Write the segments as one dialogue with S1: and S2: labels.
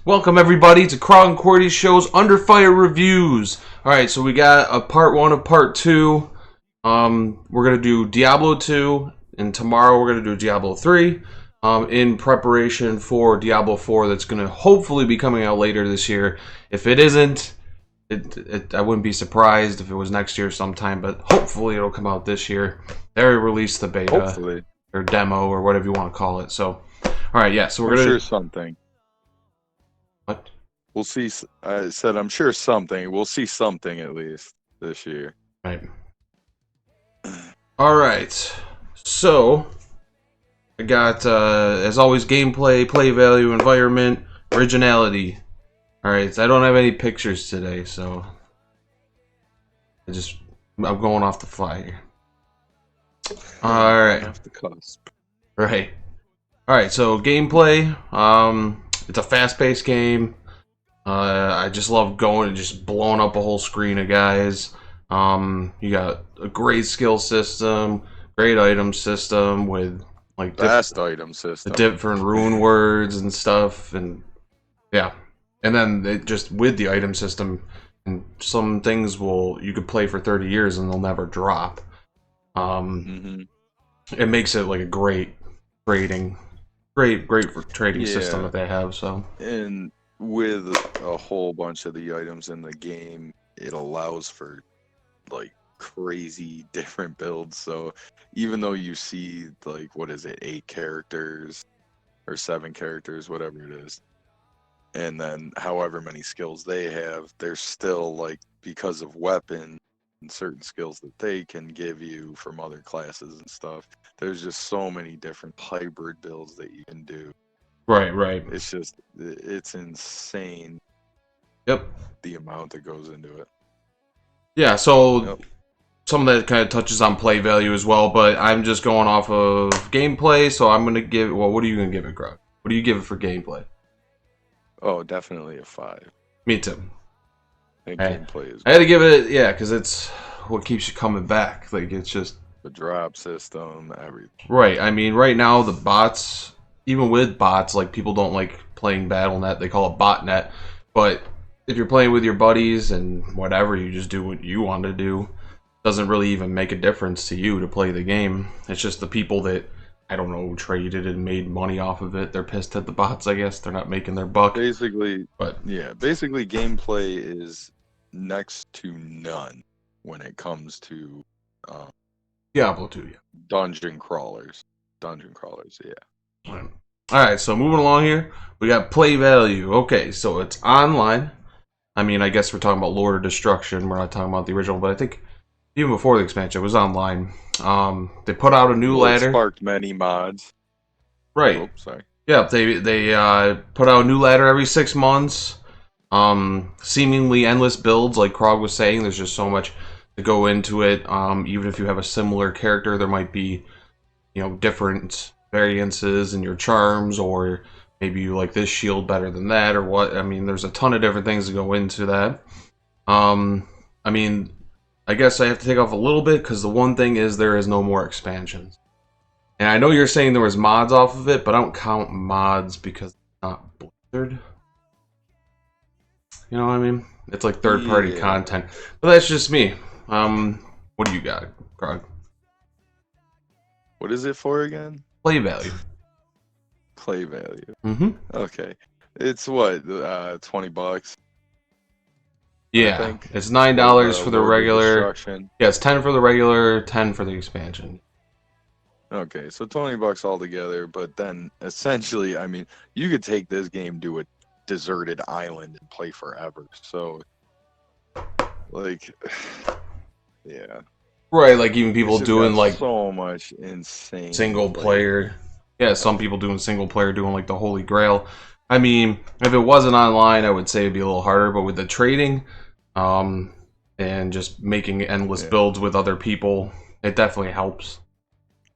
S1: Welcome everybody to Krogg and Qwerty Show's Under Fire Reviews. Alright, so we got a part 1 of part 2. We're going to do Diablo 2, and tomorrow we're going to do Diablo 3 in preparation for Diablo 4 that's going to hopefully be coming out later this year. If it isn't, I wouldn't be surprised if it was next year sometime, but hopefully it'll come out this year. They already released the beta or demo or whatever you want to call it. So, alright, yeah, so we're going to...
S2: sure something.
S1: What?
S2: We'll see. I said I'm sure something. We'll see something at least this year.
S1: Right. Alright. So, I got, as always, gameplay, play value, environment, originality. Alright, so I don't have any pictures today, so... I'm going off the fly here. Alright.
S2: Off the cusp.
S1: Right. Alright, so gameplay, it's a fast-paced game. I just love going and just blowing up a whole screen of guys. You got a great skill system, great item system with like
S2: item system,
S1: different rune words and stuff, and yeah. And then with the item system, and some things you could play for 30 years and they'll never drop. It makes it like a great trading system that they have. So,
S2: and with a whole bunch of the items in the game, it allows for like crazy different builds. So even though you see like, what is it, 8 characters or 7 characters, whatever it is, and then however many skills they have, there's still, like, because of weapon and certain skills that they can give you from other classes and stuff, there's just so many different hybrid builds that you can do.
S1: Right.
S2: It's insane.
S1: Yep.
S2: The amount that goes into it.
S1: Yeah, so some of that kind of touches on play value as well, but I'm just going off of gameplay, so I'm going to give... Well, what are you going to give it, Krogg? What do you give it for gameplay?
S2: Oh, definitely a 5.
S1: Me too.
S2: Gameplay is...
S1: I had to give it... Yeah, because it's what keeps you coming back. Like, it's just...
S2: The drop system, everything.
S1: Right, I mean, right now, the bots... Even with bots, like, people don't like playing BattleNet. They call it botnet. But if you're playing with your buddies and whatever, you just do what you want to do. Doesn't really even make a difference to you to play the game. It's just the people that, I don't know, traded and made money off of it. They're pissed at the bots, I guess. They're not making their buck.
S2: Basically, basically gameplay is next to none when it comes to
S1: Diablo 2, yeah.
S2: Dungeon crawlers, yeah.
S1: Alright, so moving along here, we got play value. Okay, so it's online. I mean, I guess we're talking about Lord of Destruction. We're not talking about the original, but I think even before the expansion, it was online. They put out a new ladder.
S2: It sparked many mods.
S1: Right.
S2: Oh, sorry.
S1: Yeah, they put out a new ladder every 6 months. Seemingly endless builds, like Krogg was saying. There's just so much to go into it. Even if you have a similar character, there might be, different variances in your charms, or maybe you like this shield better than that, or what. I mean, there's a ton of different things that go into that. I mean, I guess I have to take off a little bit, because the one thing is there is no more expansions. And I know you're saying there was mods off of it, but I don't count mods because it's not Blizzard. You know what I mean? It's like third-party content. But that's just me. What do you got, Krogg?
S2: What is it for again?
S1: Play value.
S2: Play value.
S1: Mm-hmm.
S2: Okay. It's what, $20?
S1: Yeah, it's $9 for the regular. Yeah, it's $10 for the regular, $10 for the expansion.
S2: Okay, so $20 altogether, but then essentially, I mean, you could take this game to a deserted island and play forever. So, like, yeah.
S1: Right, like even people doing like
S2: so much insane
S1: single player. Yeah, some people doing single player, doing like the Holy Grail. I mean, if it wasn't online, I would say it'd be a little harder, but with the trading, and just making endless builds with other people, it definitely helps.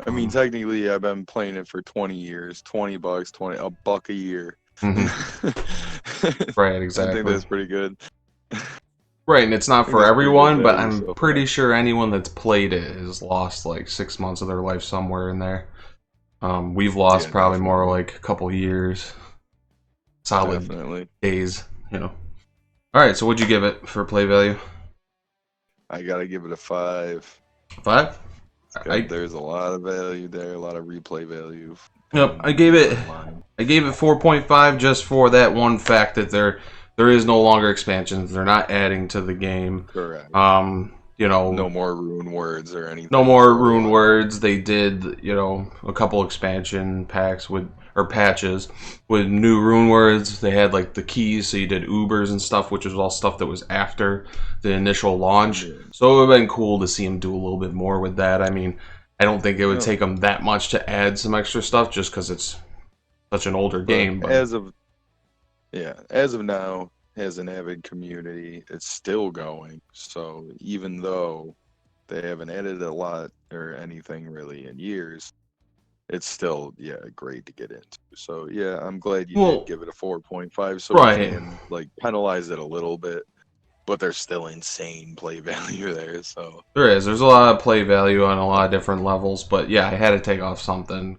S2: I mean, technically, I've been playing it for 20 years. $20, $1 a year.
S1: Right, exactly.
S2: I think that's pretty good.
S1: Right, and it's not for everyone, but I'm pretty sure anyone that's played it has lost like 6 months of their life somewhere in there. We've lost probably more like a couple years. solid
S2: Definitely.
S1: days, you know. All right, so what'd you give it for play value?
S2: I gotta give it a 5.
S1: 5?
S2: There's a lot of value there, a lot of replay value
S1: Yep,
S2: coming down the line.
S1: I gave it 4.5 just for that one fact that there is no longer expansions. They're not adding to the game.
S2: Correct.
S1: You know,
S2: No more rune words or anything.
S1: no more
S2: for
S1: rune words. They did, you know, a couple expansion packs or patches with new rune words. They had like the keys, so you did Ubers and stuff, which was all stuff that was after the initial launch.
S2: Yeah.
S1: So it would have been cool to see them do a little bit more with that. I mean, I don't think it would
S2: No.
S1: take them that much to add some extra stuff, just because it's such an older
S2: But
S1: game. But
S2: as of now, as an avid community, it's still going. So even though they haven't added a lot or anything really in years, it's still great to get into. So yeah, I'm glad you
S1: Well,
S2: did give it a 4.5, so
S1: right.
S2: we can like penalize it a little bit, but there's still insane play value there. So
S1: There is. There's a lot of play value on a lot of different levels, but yeah, I had to take off something.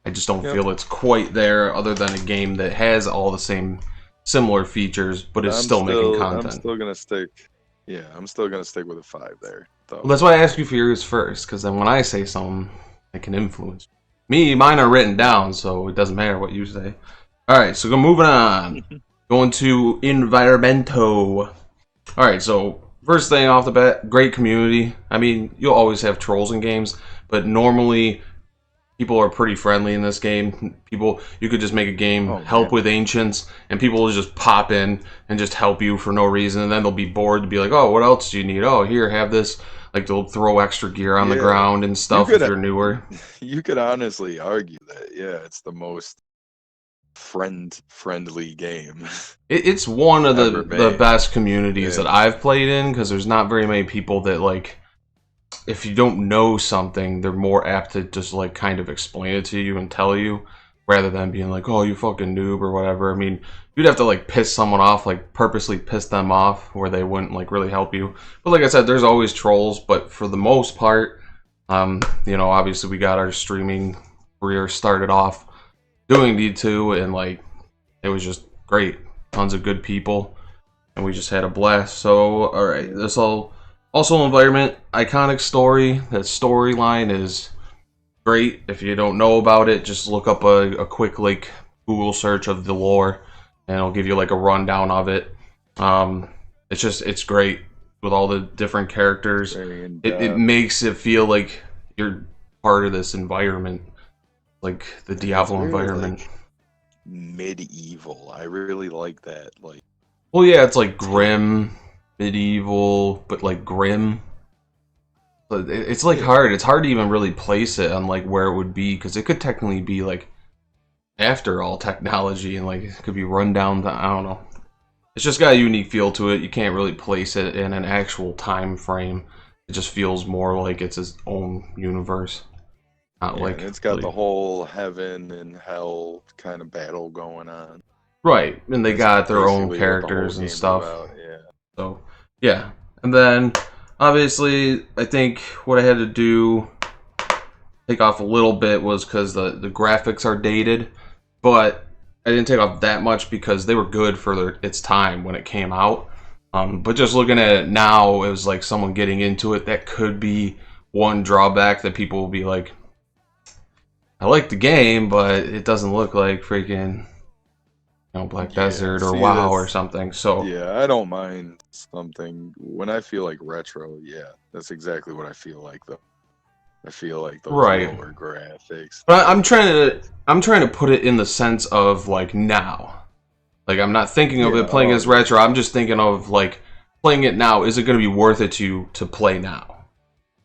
S1: I just don't
S2: Yep.
S1: feel it's quite there, other than a game that has all the same similar features, but is still making content.
S2: I'm still gonna stick. Yeah, I'm still gonna stick with a 5 there. Though.
S1: Well, that's why I ask you for yours first, because then when I say something, it can influence me. Mine are written down, so it doesn't matter what you say. All right, so moving on. Going to Environmento. All right, so first thing off the bat, great community. I mean, you'll always have trolls in games, but normally people are pretty friendly in this game. You could just make a game, help with ancients, and people will just pop in and just help you for no reason, and then they'll be bored to be like, oh, what else do you need? Oh, here, have this. Like, they'll throw extra gear on the ground and stuff if you're newer.
S2: You could honestly argue that, it's the most friendly game.
S1: It's one of the best communities that I've played in, because there's not very many people that, like, if you don't know something, they're more apt to just like kind of explain it to you and tell you, rather than being like, oh, you fucking noob or whatever. I mean, you'd have to like piss someone off, like purposely piss them off, where they wouldn't like really help you. But like I said, there's always trolls, but for the most part, you know, obviously we got our streaming career started off doing D2, and like it was just great. Tons of good people, and we just had a blast. So alright, this all also environment, iconic story. That storyline is great. If you don't know about it, just look up a quick like Google search of the lore, and it'll give you like a rundown of it. It's great with all the different characters. It makes it feel like you're part of this environment, like the Diablo environment.
S2: Like medieval. I really like that. Like,
S1: well, yeah, it's like grim, medieval, but like grim. But it's like hard. It's hard to even really place it on like where it would be, because it could technically be like after all technology, and like it could be run down. I don't know. It's just got a unique feel to it. You can't really place it in an actual time frame. It just feels more like it's its own universe. Not like
S2: it's got the whole heaven and hell kind of battle going on.
S1: Right, and they got their own characters and stuff. So yeah, and then obviously I think what I had to do, take off a little bit, was because the graphics are dated, but I didn't take off that much because they were good for its time when it came out. But just looking at it now, it was like someone getting into it. That could be one drawback, that people will be like, I like the game, but it doesn't look like freaking, you know, Black Desert or WoW or something. So
S2: yeah, I don't mind something when I feel like retro. Yeah, that's exactly what I feel like though. I feel like those lower graphics.
S1: But I'm trying to put it in the sense of like now. Like, I'm not thinking of it playing as retro. I'm just thinking of like playing it now. Is it going to be worth it to play now?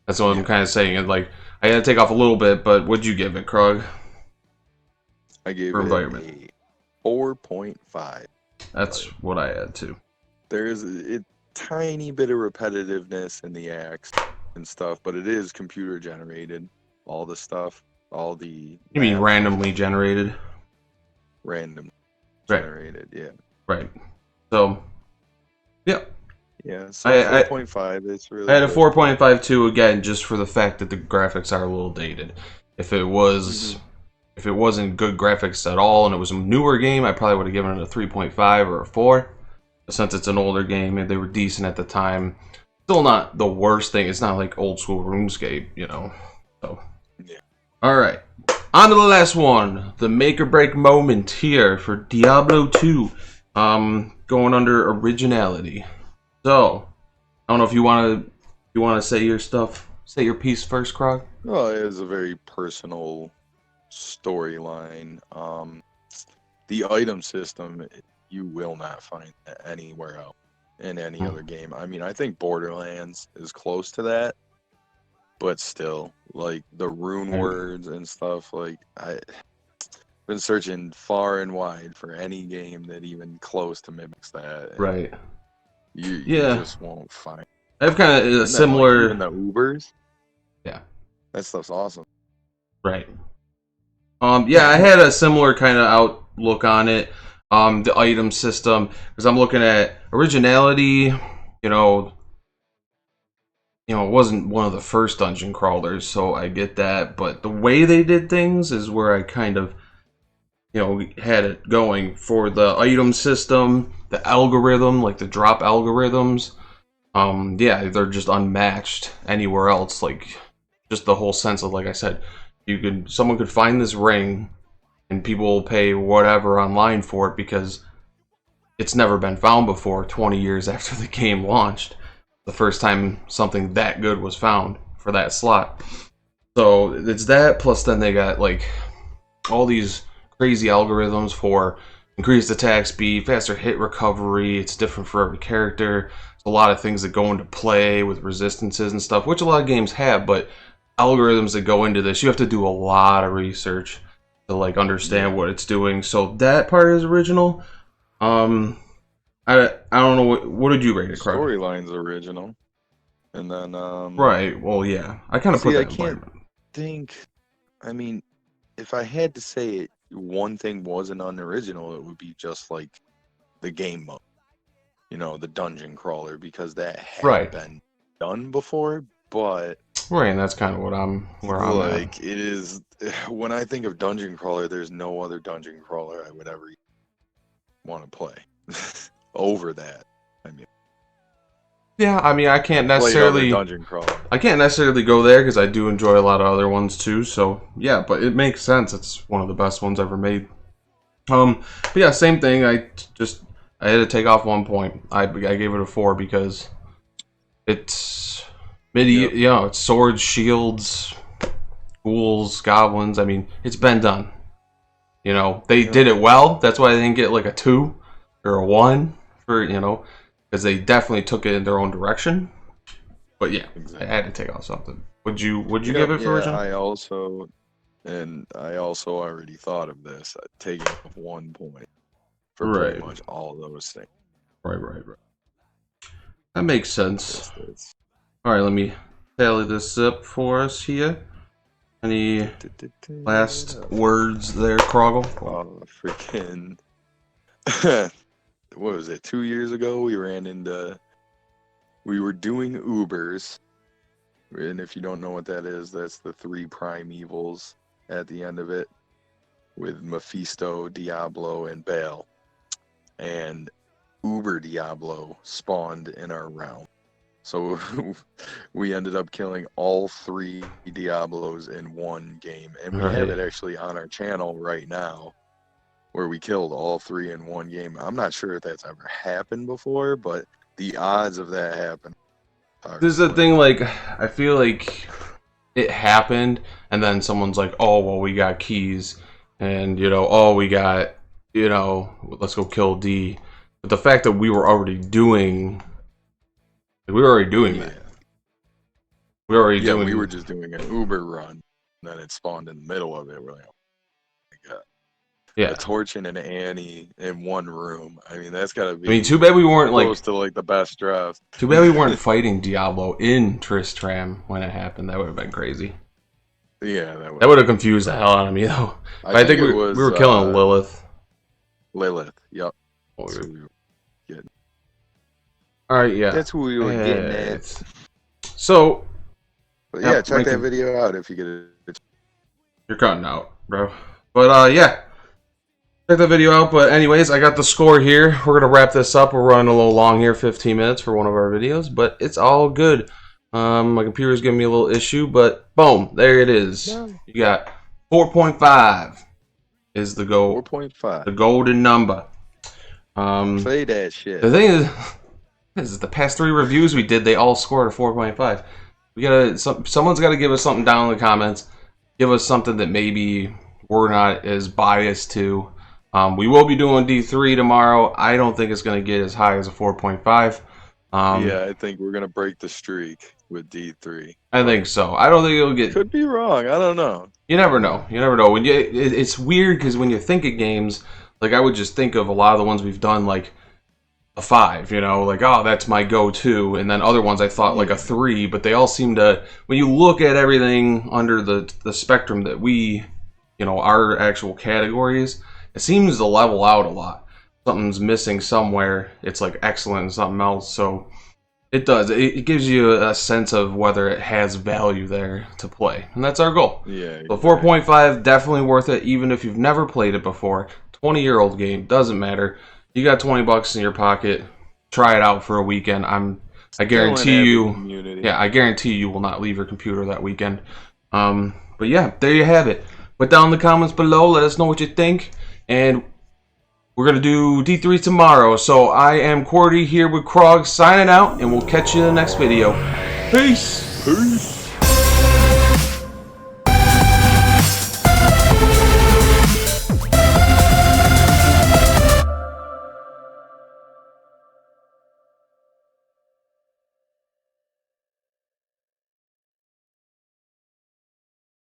S1: That's what I'm kind of saying. And like, I had to take off a little bit, but what'd you give it, Krogg?
S2: I gave it a 4.5.
S1: That's what I had too.
S2: There's a tiny bit of repetitiveness in the acts and stuff, but it is computer generated. All the stuff, all the.
S1: You mean randomly generated?
S2: Random generated, yeah.
S1: Right. So, yeah.
S2: Yeah, so 4.5, it's really
S1: I had a 4.5 too, again, just for the fact that the graphics are a little dated. If it was if it wasn't good graphics at all and it was a newer game, I probably would have given it a 3.5 or a 4. But since it's an older game and they were decent at the time, still not the worst thing. It's not like old school RuneScape, you know. So,
S2: Yeah.
S1: all right. On to the last one, the make or break moment here for Diablo 2, going under originality. So, I don't know if you want to say your stuff, say your piece first, Krog.
S2: Well, it is a very personal storyline. The item system, you will not find that anywhere else in any other game. I mean, I think Borderlands is close to that, but still, like the rune words and stuff, like I've been searching far and wide for any game that even close to mimics that.
S1: Right.
S2: You
S1: Yeah.
S2: just won't find.
S1: I have kind of a
S2: And then,
S1: similar.
S2: like, even the Ubers.
S1: Yeah.
S2: That stuff's awesome.
S1: Right. Yeah, I had a similar kind of outlook on it. The item system, because I'm looking at originality. It wasn't one of the first dungeon crawlers, so I get that. But the way they did things is where I kind of, had it going for the item system, the algorithm, like the drop algorithms. Yeah, they're just unmatched anywhere else. Like, just the whole sense of, like I said, someone could find this ring, and people will pay whatever online for it because it's never been found before. 20 years after the game launched, the first time something that good was found for that slot. So it's that, plus then they got like all these crazy algorithms for increased attack speed, faster hit recovery. It's different for every character. There's a lot of things that go into play with resistances and stuff, which a lot of games have, but algorithms that go into this, you have to do a lot of research to like understand what it's doing. So that part is original. I don't know what did you rate it, Krog?
S2: Storyline's original, and then
S1: Right. Well, yeah, I kind of put that.
S2: I can't think. I mean, if I had to say it, one thing wasn't unoriginal, it would be just like the game mode, the dungeon crawler, because that had been done before. But
S1: right, and that's kind of where I'm
S2: like
S1: at.
S2: It is. When I think of dungeon crawler, there's no other dungeon crawler I would ever want to play over that.
S1: Yeah, I mean, I can't necessarily
S2: dungeon crawler.
S1: I can't necessarily go there because I do enjoy a lot of other ones too. So yeah, but it makes sense. It's one of the best ones ever made. But yeah, same thing. I had to take off 1 point. I gave it a 4 because it's it's swords, shields, ghouls, goblins. I mean, it's been done. They did it well. That's why they didn't get like a 2 or a 1 for because they definitely took it in their own direction. But yeah, exactly. I had to take off something. Would you give it for original?
S2: I also already thought of this, taking off 1 point for pretty much all those things.
S1: Right. That makes sense. All right, let me tally this up for us here. Any last words there, Kroggle?
S2: Oh, freaking. What was it? 2 years ago, we were doing Ubers. And if you don't know what that is, that's the 3 prime evils at the end of it, with Mephisto, Diablo, and Baal. And Uber Diablo spawned in our realm. So we ended up killing all 3 Diablos in one game. And we have it actually on our channel right now, where we killed all 3 in one game. I'm not sure if that's ever happened before, but the odds of that happening.
S1: This is the thing, like, I feel like it happened, and then someone's like, oh, well, we got keys, and, we got, let's go kill D. But the fact that we were already doing that. We were just
S2: doing an Uber run, and then it spawned in the middle of it. We're like, oh my god.
S1: Yeah.
S2: A Torch and an Annie in one room. I mean, that's gotta be.
S1: I mean, too bad we weren't
S2: close to like the best draft.
S1: Too bad we weren't fighting Diablo in Tristram when it happened. That would have been crazy.
S2: Yeah,
S1: that would have confused the hell out of me, though. I think we were killing Lilith.
S2: Yep.
S1: All right, yeah.
S2: That's who we were getting at.
S1: So,
S2: but yeah, check that video out if you get it.
S1: You're cutting out, bro. But yeah, check the video out. But anyways, I got the score here. We're gonna wrap this up. We're running a little long here, 15 minutes for one of our videos, but it's all good. My computer's giving me a little issue, but boom, there it is. You got 4.5 is the goal.
S2: 4.5.
S1: The golden number.
S2: Say that shit.
S1: The thing is the past 3 reviews we did, they all scored a 4.5. We gotta, someone's got to give us something down in the comments. Give us something that maybe we're not as biased to. We will be doing D3 tomorrow. I don't think it's going to get as high as a 4.5.
S2: Yeah, I think we're going to break the streak with D3.
S1: I think so. I don't think it'll get...
S2: Could be wrong. I don't know.
S1: You never know. You never know. When you, it's weird because when you think of games, like I would just think of a lot of the ones we've done, like a 5, you know, like, oh, that's my go-to, and then other ones I thought like a 3, but they all seem to, when you look at everything under the spectrum that we, you know, our actual categories, it seems to level out a lot. Something's missing somewhere, it's like excellent and something else, so it does. It gives you a sense of whether it has value there to play, and that's our goal.
S2: Yeah.
S1: So 4.5, definitely worth it, even if you've never played it before. 20-year-old game, doesn't matter. You got $20 in your pocket. Try it out for a weekend. I guarantee you. Yeah, I guarantee you will not leave your computer that weekend. But yeah, there you have it. Put down in the comments below. Let us know what you think. And we're gonna do D3 tomorrow. So I am Qwerty here with Krogg signing out, and we'll catch you in the next video. Peace.
S2: Peace.